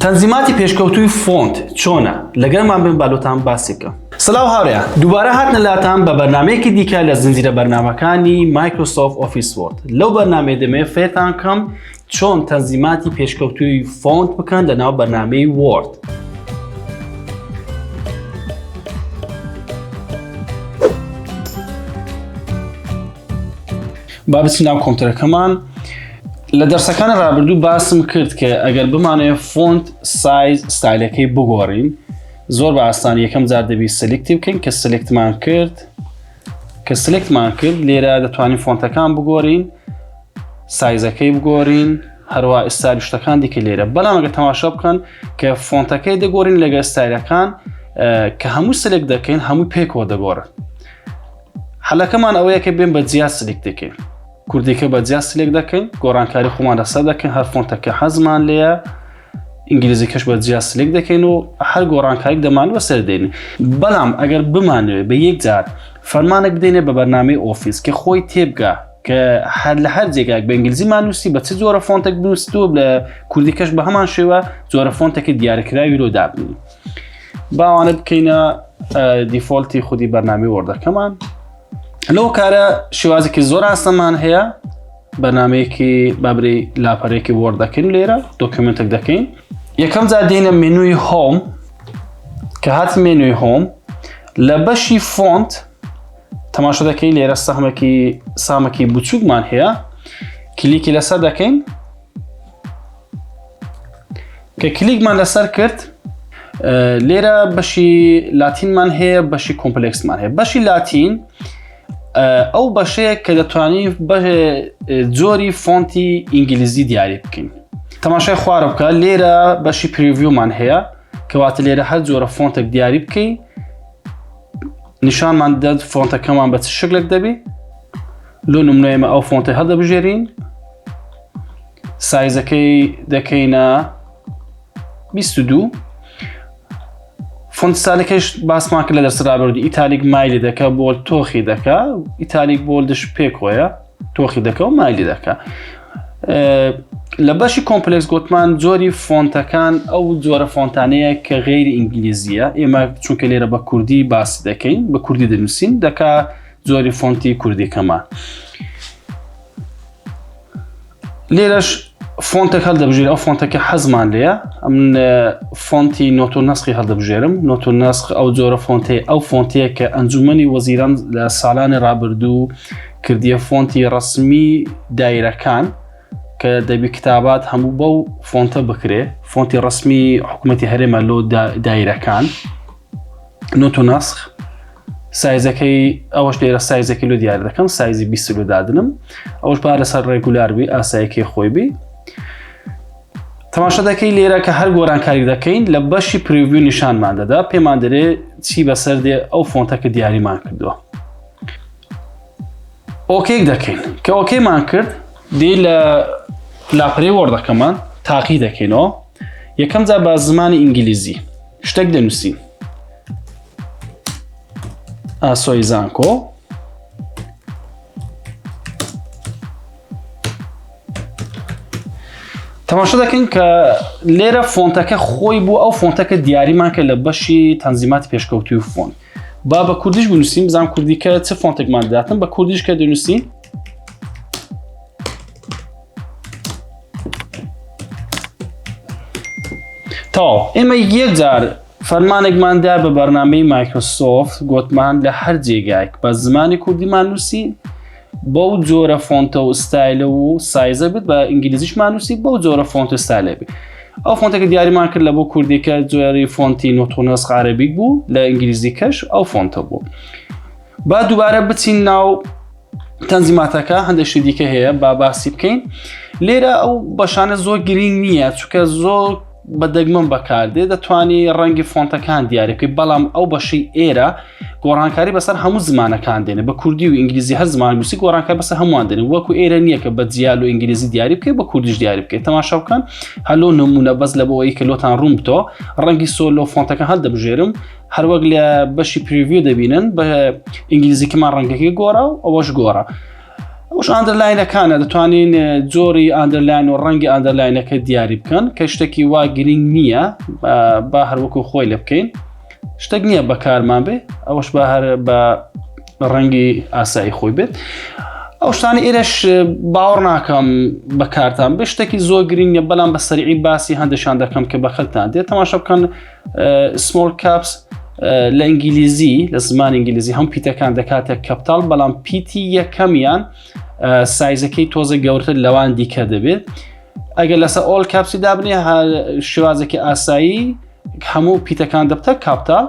تەنزیماتی پێشکەوتووی فۆنت چۆنە؟ لەگەڵمان بن بالۆتان باسی بکەم. سڵاو هاوڕێیان، دووبارە هاتنە لاتان بە بەرنامەیەکی دیکە لە زنجیرە بەرنامەکانی مایکرۆسۆفت ئۆفیس وۆرد. لەو بەرنامەیە دەمەوێت فێرتان کەم چۆن تەنزیماتی پێشکەوتووی فۆنت بکەن لە ناو بەرنامەی وۆرد. با بچین ناو کۆمپیوتەرەکەمان. لە دەرسەکانی ڕابردوو باسم کرد کە ئەگەر بمانەوێت فۆنت سایز ستایلەکەی بگۆڕین زۆر بە ئاسانی یەکەم جار دەبی سلکتی بکەین کە سلکتمان کرد لێرە دەتوانین فۆنتەکان بگۆڕین، سایزەکەی بگۆڕین، هەروە ئستایل شتەکان دیکە لێرە. بەڵام ئەگەر تەماشا بکەن کە فۆنتەکەی دەگۆڕین لەگە ستایلەکان کە هەموو سلکت دەکەین هەموو پێکەوە دەگۆڕن. حەلەکەمان ئەوەیە کە بێن بە جیا سلکت دەکەین، کوردیکە بە جیا سلێک دەکەین، گۆڕانکاری خۆمان لەسەر دەکەین، هەر فۆنتەکە حەزمان لێیە، ئینگلیزیکەش بە جیا سلێک دەکەین و هەر گۆڕانکاریک دەمانوێت بەسەر دێنین. بەڵام ئەگەر بمانوێت بە یەک جار فەرمانێک بدەینێ بە بەرنامەی ئۆفیس کە خۆی تێبگا کە لە هەر جێگایك بە ئینگلیزیمان نووسی بە چ جۆرە فۆنتێک بنووسیتووە لە کوردیکەش بە هەمان شێوە جۆرە فۆنتێکی دیاریکراوی لۆ دابنین. باوانە بکەینە دیفۆڵتی خودی بەرنامەی وۆردەکەمان. لەو کارە شێوازێکی زۆر ئاسانمان هەیە، بەرنامەیەکی بابری لاپەرێکی وۆرد دەکەین، لێرە دۆکیومنتێک دەکەین. یەکەم جار دێنە مێنووی هۆم کە هات مێنووی هۆم لە بەشی فۆنت تەماشا دەکەین، لێرە سامێکی بچووکمان هەیە، کلیکی لەسەر دەکەین. کە کلیکمان لەسەر کرد لێرە بەشی لاتینمان هەیە، بەشی کۆمپلێکسمان هەیە. بەشی لاتین ئەو بەشەیە کە دەتوانین جۆری فۆنتی ئینگلیزی دیاری بکەین. تەماشای خوارە بکە، لێرە بەشی پریڤیومان هەیە کەواتە لێرە هەر جۆرە فۆنتێک دیاری بکەین، نیشانمان دەد فۆنتەکەمان بە چ شکلێک دەبێت. لۆ نمونەیەمە ئەو فۆنتە هەڵدەبژێرین، سایزەکەی دەکەینە 22. فۆنت ستایلەکەش باسمان کرد لە دەرس ڕابردوو، ئیتالیک مایلی دەکە، بۆڵ تۆخی دەکە، ئیتالیک بۆڵدش پێکۆیە، تۆخی دەکە و مایلی دەکە. لە بەشی کۆمپلێکس گوتمان جۆری فۆنتەکان ئەو جۆرە فۆنتانەیە کە غێری ئینگلیزیە، ئێمە چونکە لێرە بە کوردی باسی دەکەین، بە کوردی دەنووسین، دەکا جۆری فۆنتی کوردیکەمان. لێرەش فۆنتێک هەڵدەبژێرە، ئەو فۆنتەکە حەزمان لێیە، من فۆنتی نۆت و نەسخی هەڵدەبژێرم. نۆت و نەسخ ئەو جۆرە فۆنتەیە، ئەو فۆنتەیە کە ئەنجومەنی وەزیران لە ساڵانی ڕابردوو کردیە فۆنتی ڕەسمی دایرەکان کە دەبی کتابات هەموو بەو فۆنتە بکرێ، فۆنتی ڕەسمی حکوومەتی هەرێمە لۆ دایرەکان. نۆت و نەسخ سایزەکەی ئەوەش لێرە سایزەکەی لۆ دیار دەکەم، سایزی 20 لۆ دادنم، ئەوەش با لەسەر ڕێگولار بی، ئاسایەکەی خۆی بی. تەماشا دەکەی لێرە کە هەر گۆڕانکاری دەکەین لە بەشی پریڤیو نیشانمان دەدا، پێمان دەرێ چی بەسەر دێ ئەو فۆنتەکە دیاریمان کردووە. ئۆکێک دەکەین کە ئۆکێمان کرد، دێ لە لاپەرەی وۆردەکەمان تاقی دەکەینەوە. یەکەم جار بە زمانی ئینگلیزی شتێک دەنووسین، ئاسۆی زانکۆ، تەماشا دەکەین کە لێرە فۆنتەکە خۆی بوو ئەو فۆنتەکە دیاریمان کە لە بەشی تەنزیماتی پێشکەوتووی فۆنت. با بە کوردیش بنووسین، بزانم کوردیکە چ فۆنتێکمان دەداتن، بە کوردیش کە دەنووسین تاو. ئێمە یەک جار فەرمانێکماندا بە بەرنامەی مایکرۆسۆفت گوتمان لە هەر جێگایك بە زمانی کوردیمان نووسی، بەو جۆرە فۆنتە و ستایلە و سایزە بێت، بە ئینگلیزیشمان نووسی بەو جۆرە فۆنت و ستایلە بێت. ئەو فۆنتێکە دیاریمان کرد لە بۆ کوردیکە جۆری فۆنتی نۆت و نەسخ عەرەبیک بوو، لە ئینگلیزیکەش ئەو فۆنتە بوو. با دووبارە بچین ناو تەنزیماتەکە، هەندێک شتی دیکە هەیە با باسی بکەین. لێرە ئەو بەشانە زۆر گرنگ نییە چونکە زۆر بە دەگمەن بەکاردێ، دەتوانی ڕەنگی فۆنتەکان دیاری بکەی، بەڵام ئەو بەشی ئێرە گۆڕانکاری بەسەر هەموو زمانەکان دێنێ، بە کوردی و ئینگلیزی هەر زمان نووسی گۆڕانکاری بەسەر هەمووان دێنێ، وەکو ئێرە نییە کە بە جیال و ئینگلیزی دیاری بکەی بە کوردیش دیاری بکەیت. تەماشا بکەن هەلۆ نمونە بەس لە بۆەوەی کە لۆتان ڕوون بتەوە، ڕەنگی سۆلۆ فۆنتەکە هەڵدەبژێرم، هەروەک لە بەشی پریڤیو دەبینن بە ئینگلیزیکەمان ڕەنگەکەی گۆڕا و ئەوەش گۆڕا. ئەوش ئاندرلاینەکانە دەتوانین جۆری ئاندرلاین و ڕەنگی ئاندرلاینەکە دیاری بکەن کە شتێکی وا گرنگ نییە با هەروەکو خۆی لێ بکەین شتێک نییە بەکارمان بێ ئەوەش با هەر بە ڕەنگی ئاسایی خۆی بێت ئەو شتانی ئێرەش باوەڕ ناکەم بەکارتان بێ شتێکی زۆر گرنگ نیە بەڵام بە سەریعی باسی هەندێکشان دەکەم کە بە خەڵتان دێت تەماشا بکەن سمۆڵ کاپس لە ئینگلیزی لە زمانی ئینگلیزی هەم پیتەکان دەکاتێک کەپتاڵ بەڵام پیتی یەکەمیان سایزەکەی تۆزە گەورتر لەوان دیکە دەبێت ئەگەر لەسەر ئۆڵ کاپسی دابنێ شێوازێکی ئاسایی هەموو پیتەکان دەبتە کاپتاڵ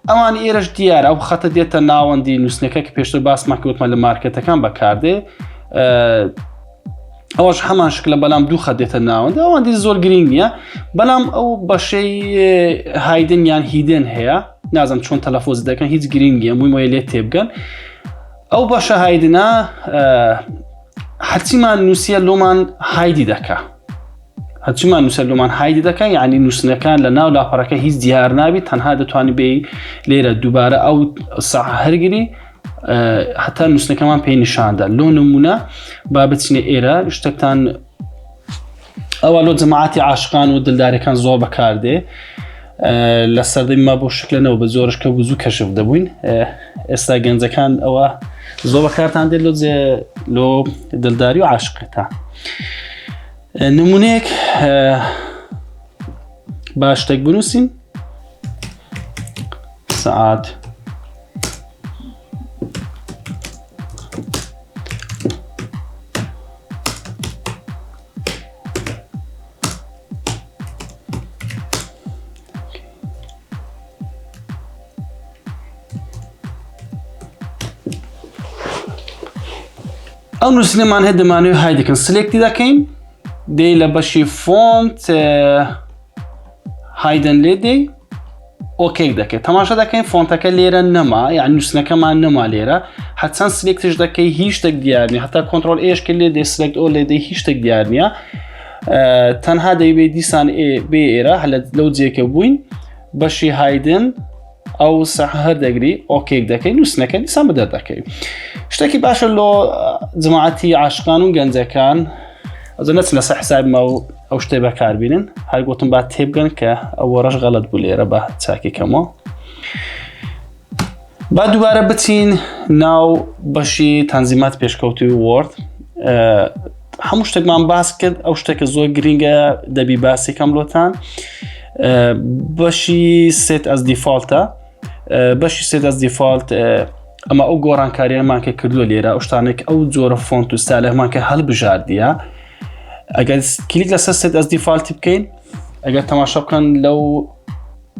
ئەوان ئێرەش دیارە ئەو خەتە دێتە ناوەندی نووسنەکە کە پێشتر باسمان کەوتمە لە مارکێتەکان بەکاردێ ئەوەش هەمان شکلە بەڵام دوو خەت دێتە ناوەندی ئەوەندی زۆر گرنگ نییە بەڵام ئەو بەشەی هایدن یان هیدن هەیە نازانم چۆن تەلەفۆز دەکەن هیچ گرنگیە مووی لێ تێبگەن ئەو بەشە هایدنە هەرچیمان نووسیە لۆمان هایدی دەکا هەرچیمان نووسە لۆمان هایدی دەکەن یعنی نووسنەکان لە ناو لاپەڕەکە هیچ دیار نابی تەنها دەتوانانی بێ لێرە دووبارە ئەو ساح هەرگری هەتا نووسنەکەمان پێی نیشاندا لۆ نمونە با بچینە ئێرە شتێکتان ئەوە لۆ جەماعەتی عاشقان و دڵدارەکان زۆر بەکاردێ لە سەردەمی ما بۆ شکلەنەوە بە زۆرش کە وزوو کەشف دەبووین ئێستا گەنجەکان ئەوە زۆر بەکارتان دێت لۆ دڵداری و عاشقێتە نمونەیەک با شتێک بنووسین سەعات ئەو نووسینەمان هەیە دەمانەوێت های دەکەن سلێکتی دەکەین دێ لە بەشی فۆنت هایدن لێ دێ ئۆکەی دەکەیت تەماشا دەکەین فۆنتەکە لێرە نەما یان نووسنەکەمان نەما لێرە هەچەند سلێکتش دەکەی هیچ شتێک دیار نیە هەتا کۆنتڕۆل ئێشکە لێ دێ سلێکت ئۆ لێ دێ هیچ شتێک دیار نییە تەنها دەیبێت دیسان بێ ئێرە لەو جێکە بووین بەشی هایدن ئەو سەح هەر دەگری ئۆکێک دەکەی نووسنەکە دیسان بەدەر دەکەی شتێکی باشە لۆ جەماعەتی عاشقان و گەنجەکان ئەزە نەچن لەسەر حسابما و ئەو شتێ بەکاربینن هەر گوتم با تێبگەن کە ئەو وەڕەش غەڵەت بوو لێرە بە چاکێکەمەوە با دووبارە بچین ناو بەشی تەنزیمات پێشکەوتی وۆرد هەموو شتێکمان باس کرد ئەو شتێکە زۆر گرنگە دەبی باسێکەم لۆتان بەشی سێت ئەس دیفالتە بەشی سێت ئەس دیفالت ئەمە ئەو گۆڕانکاریەمان کە کردووە لێرە ئەو شتانێک ئەو جۆرە فۆنت و ستایلەمان کە هەڵبژاردیە ئەگەر کلیک لەسەر سێت ئەس دیفالتی بکەین ئەگەر تەماشا بکەن لەو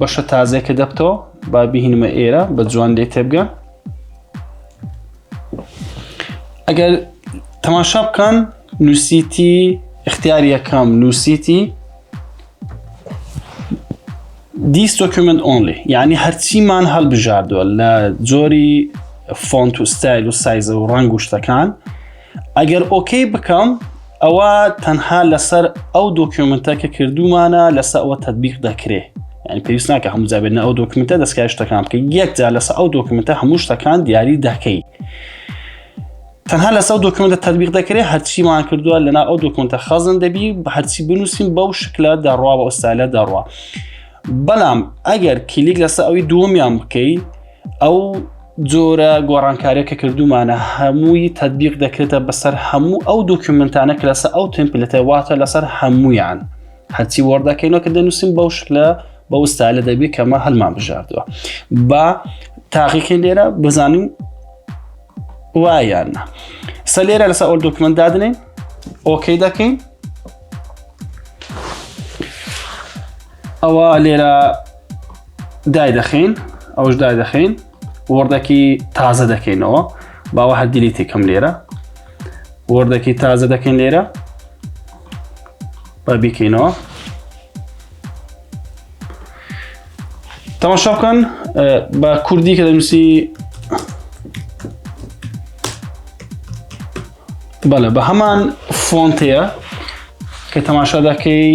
بەشە تازەیەکە دەبتەوە با بهینمە ئێرە بە جوان لێ تێبگەن ئەگەر تەماشا بکەن نووسیتی اختیاری یەکەم نووسیتی This document only یعنی هەرچیمان هەڵبژاردووە لە جۆری فۆنت و ستایل و سایزە و ڕەنگ و شتەکان ئەگەر ئۆکەی بکەم ئەوە تەنها لەسەر ئەو دۆکیومنتە کە کردومانە لەسەر ئەوە تەطبیق دەکرێ یعنی پێویست ناکە هەموو جا بێنە ئەو دۆکیومنتە دەستکاری شتەکان بکەی یەکجا لەسەر ئەو دۆکیومنتە هەموو شتەکان دیاری دەکەی تەنها لەسەر ئەو دۆکیومنتە تەطبیق دەکرێت هەرچیمان کردووە لەنا ئەو دۆکیومنتە خەزم دەبی هەرچی بنووسین بەو شکلە دەڕوا بە ئەو ستایلە دەڕوا بەڵام ئەگەر کلیک لەسەر ئەوی دووەمیان بکەی ئەو جۆرە گۆڕانکاریە کە کردومانە هەمووی تەطبیق دەکرێتە بەسەر هەموو ئەو دۆکیومنتانە کە لەسەر ئەو تمپلێتە واتە لەسەر هەموویان هەرچی وەردەکەینەوە کە دەنووسین بەو شکلە بەو ستایلە دەبێت کە ئەمە هەڵمان بژاردووە با تاقیکەین لێرە بزانین وایانە سە لێرە لەسەر ئەو دۆکیومنت دادنین ئۆکەی دەکەین ئەوە لێرە دای دەخین ئەوش دای دەخین وەردەکی تازە دەکەینەوە باوە هەر دیلیتێکم لێرە وەردەکی تازە دەکەین لێرە با بیکەینەوە تەماشا بکەن بە کوردی کە دەنووسی بەڵێ بە هەمان فۆنتەیە کە تەماشا دەکەی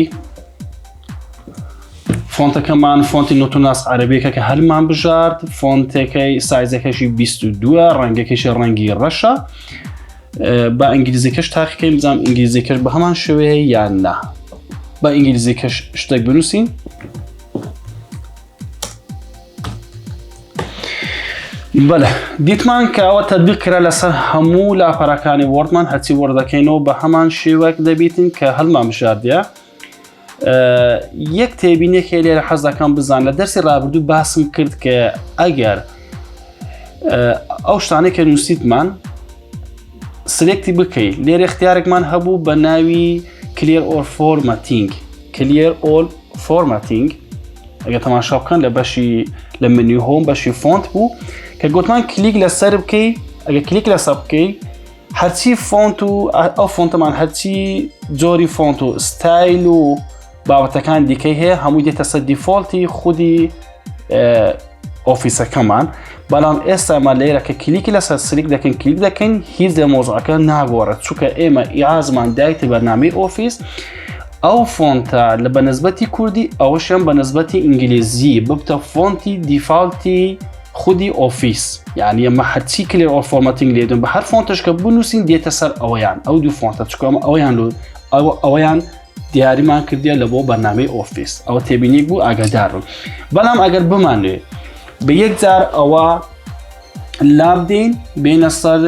فۆنتەکەمان فۆنتی نۆتوناس عەرەبیەکە کە هەرمان بژارد، فۆنتێکەی سایزەکەشی 22 ڕەنگەکەشی ڕەنگی ڕەشە. بە ئینگلیزیکەش تاقیکەین بزانم ئینگلیزیکەش بە هەمان شێوەیە یان نا. بە ئینگلیزیکەش شتێک بنووسین. بەڵێ دیتمان کە ئەوە تەطبیق کرا لەسەر هەموو لاپەڕەکانی وەردمان هەرچی وەردەکەینەوە بە هەمان شێوەیەک دەبیتن کە هەڵمان بژاردیە. یەک تێبینێکی لێرە حەز دەکەم بزان لە دەرسی ڕابردوو باسم کرد کە ئەگەر ئەو شتانەی کە نووسیتمان سلێکتی بکەیت لێرە اختیارێکمان هەبوو بە ناوی Clear or Formatting. Clear or Formatting ئەگەر تەماشا بکەن لە بەشی لە منیو هۆم بەشی فۆنت بوو کە گوتمان کلیک لەسەر بکەیت. ئەگەر کلیک لەسەر بکەیت هەرچی فۆنت و ئەو فۆنتەمان هەرچی جۆری فۆنت و ستایل و بابەتەکان دیکەی هەیە هەمووی دێتە سەر دیفۆڵتی خودی ئۆفیسەکەمان. بەڵام ئێستامان لێرە کە کلیکی لەسەر سلێک دەکەین کلیک دەکەین هیچ لە مۆزوعەکە ناگۆڕێت چونکە ئێمە ئیعازمان دایتە بەرنامەی ئۆفیس. ئەو فۆنتە لە بەنسبەتی کوردی ئەوەشیان بەنسبەتی ئینگلیزی ببتە فۆنتی دیفالتی خودی ئۆفیس. یعنی ئەمە هەرچی کلێر ئۆر فۆرمەتینگ لێدون بە هەر فۆنتش کە بنووسین دێتە سەر ئەوەیان ئەو دوو فۆنتە چکە ئەوەیان دیاریمان کردیە لە بۆ بەرنامەی ئۆفیس. ئەوە تێبینیک بوو ئاگادارم. بەڵام ئەگەر بمانوێ بە یەکجار ئەوە لابدەین بینە سەر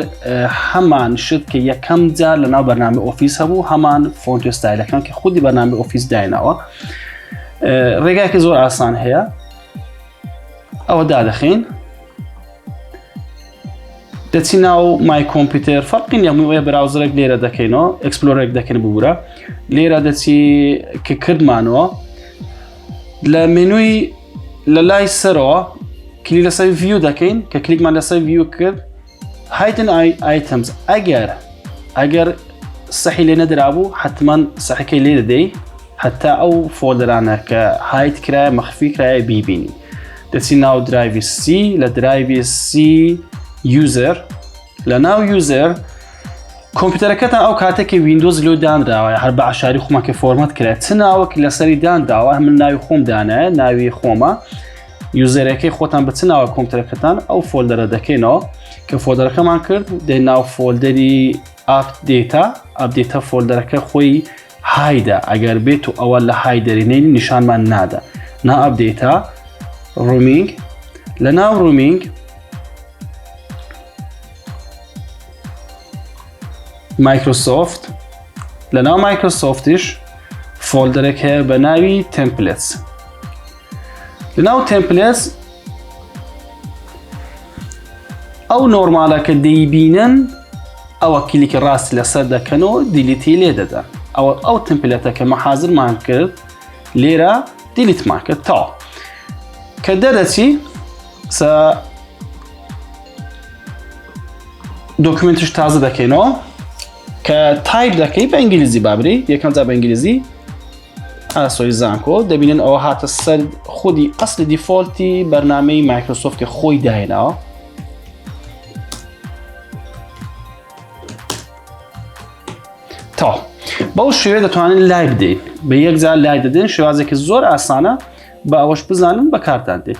هەمان شت کە یەکەم جار لەناو بەرنامەی ئۆفیس هەبوو هەمان فۆنت و ستایلەکان کە خودی بەرنامەی ئۆفیس داینەوە. ڕێگایەکی زۆر ئاسان هەیە. ئەوە دادەخین دەچی ناو مای کۆمپیوتەر فەرقی نییە هەمووی براوزەرێک لێرە دەکەینەوە ئەکسپلۆرێک دەکەین ببوورە لێرە دەچی کە کردمانەوە لە مێنووی لە لای سەرەوە کلیک لەسەر ڤیو دەکەین کە کلیکمان لەسەر ڤیو کرد هایدن ئایتەمز ئەگەر سەحی لێ نەدرابوو حتمما سەحەکەی لێ دەدەی هەتا ئەو فۆلدەرانە کە هایت کرایە مەخفی کرایە بیبینی. دەچی ناو درایڤی سی لە درایڤی سی یوزەر لە ناو یوزەر کۆمپیوتەرەکەتان ئەو کاتێکی ویندۆز لۆ دانراوە هەر بە عشاری خۆمەکە فۆرمەت کرێت چ ناوەک لەسەری دانراوە من ناوی خۆم دانایە ناوی خۆمە یوزەرەکەی خۆتان بچ ناوە کۆمپیوتەرەکەتان ئەو فۆلدەرە دەکەینەوە کە فۆلدەرەکەمان کرد دەی ناو فۆلدەری ئاپدێتە فۆلدەرەکە خۆی هایدە ئەگەر بێت و ئەوە لە هایدەرینەی نیشانمان نادا نا ئەپدێتە ڕومینگ لە ناو ڕومینگ مایکرۆسۆفت لە ناو مایکرۆسۆفتیش فۆلدەرێک هەیە بە ناوی تمپلێتس. لە ناو تمپلێتس ئەو نۆرمالەکە دەیبینن ئەوە کلیکی ڕاستی لەسەر دەکەنەوە دیلیتی لێ دەدەن ئەو تمپلێتەکە مەحازرمان کرد لێرە دیلیتمان کرد تاوە کە دەدەچی دۆکمنتش تازە دەکەینەوە کە تایپ دەکەی بە ئینگلیزی بابری یەکەم جار بە ئینگلیزی ئاسۆی زانکۆ دەبینن ئەوە هاتە سەر خودی ئەسلی دیفۆلتی بەرنامەی مایکرۆسۆفت کە خۆی داهێناوە. تا بەو شێوەیە دەتوانین لای بدەین بە یەکجار لای دەدەین شێوازێکی زۆر ئاسانە بە ئەوەش بزانن بەکارتان دێ.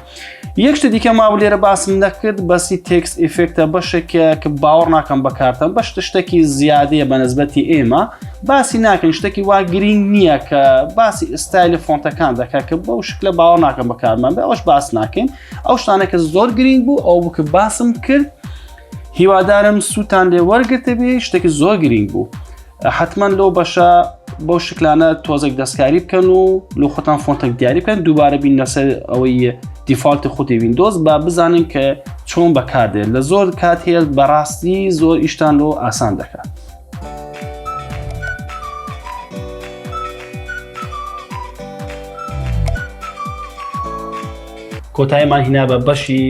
یەک شتە دیکە ماوە لێرە باسم نەکرد بەسی تێکست ئیفێکتە بەشێکە کە باوەڕ ناکەم بەکارتان بەش شتێکی زیادەیە بە نسبەتی ئێمە باسی ناکەین شتێکی وا گرنگ نییە کە باسی ئستایلی فۆنتەکان دەکات کە بەو شکلە باوەڕ ناکەم بەکارمان بێ ئەوەش باس ناکەین ئەو شتانێکە زۆر گرنگ بوو ئەو بوو کە باسم کرد هیوادارم سووتان لێ وەرگرتە بێ شتێکی زۆر گرنگ بوو. حتمما لەو بەشە بەو شکلانە تۆزێک دەستکاری بکەن و لە خۆتان فۆنتێک دیاری بکەن دووبارە بین لەسەر ئەوەی دیفالتی خودی ویندۆز با بزانین کە چۆن بەکاردێت لە زۆر کات هەیە بەڕاستی زۆر ئیشتان لۆ ئاسان دەکات. کۆتاییمان هینا بە بەشی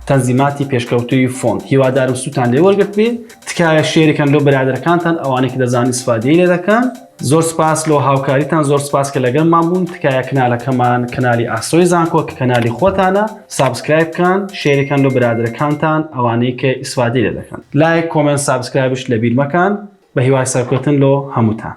تەنزیماتی پێشکەوتووی فۆنت هیوادارم سووتان لێ وەرگرت بێ تکایە شێریکەن لۆ برادەرەکانتان ئەوانێکی دەزان ئیسفادەی لێ دەکەن. زۆر سپاس لۆ هاوکاریتان زۆر سپاس کە لەگەڵمان بوون تکایە کنالەکەمان کنالی ئاسۆی زانکۆ کە کەنالی خۆتانە سابسکرایب بکەن شێریکەن لۆ برادەرەکانتان ئەوانەی کە ئیسفادەی لێ دەکەن لایک کۆمنت سابسکرایبش لەبیر مەکەن بە هیوای سەرکەوتن لۆ هەمووتان.